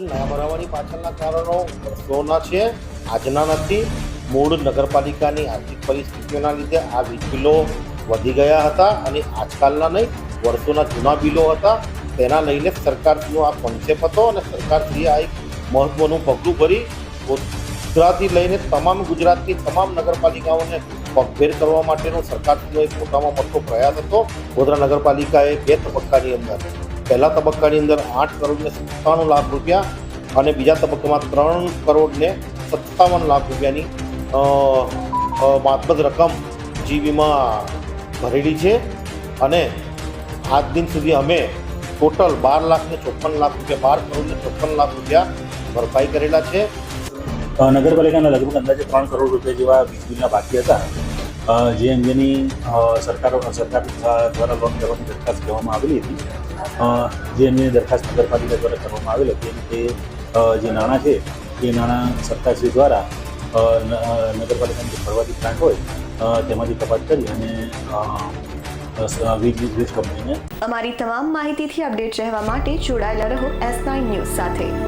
નયા ભરાવાની પાછળના કારણો વર્ષોના છે, આજના નથી. મૂળ નગરપાલિકાની આર્થિક પરિસ્થિતિઓના લીધે આ વીજ બિલો વધી ગયા હતા અને આજકાલના નહીં, વર્ષોના જૂના બિલો હતા. તેના લઈને સરકારનો આ કોન્સેપ્ટ હતો અને સરકારશ્રીએ આ એક મહત્ત્વનું પગલું ભરી ગુજરાતથી લઈને ગુજરાતની તમામ નગરપાલિકાઓને પગભેર કરવા માટેનો સરકારનો એક મોટામાં મોટો પ્રયાસ હતો. વડોદરા નગરપાલિકાએ 2 તબક્કાની અંદર, પહેલા તબક્કાની અંદર 8 કરોડ ને 97 લાખ રૂપિયા અને બીજા તબક્કામાં 3 કરોડ ને 57 લાખ રૂપિયાની માતબદ રકમ જીવીમાં ભરેલી છે અને આજ દિન સુધી અમે ટોટલ 12 લાખ ને 54 લાખ રૂપિયા, 12 કરોડ ને 54 લાખ રૂપિયા ભરપાઈ કરેલા છે. નગરપાલિકાના લગભગ અંદાજે 3 કરોડ રૂપિયા જેવા વીજ બિલના બાકી હતા, જે અંગેની સરકાર દ્વારા લોન કરવાની દરખાસ્ત કરવામાં આવેલી હતી. જે અંગેની દરખાસ્ત નગરપાલિકા દ્વારા કરવામાં આવેલી હતી અને તે જે નાણાં છે એ નાણાં સરકારશ્રી દ્વારા નગરપાલિકાની જે ફરવાદી પ્લાન્ટ હોય તેમાંથી કપાત કરી અને વીજ કંપનીને. અમારી તમામ માહિતીથી અપડેટ રહેવા માટે જોડાયેલા રહો S9 ન્યૂઝ સાથે.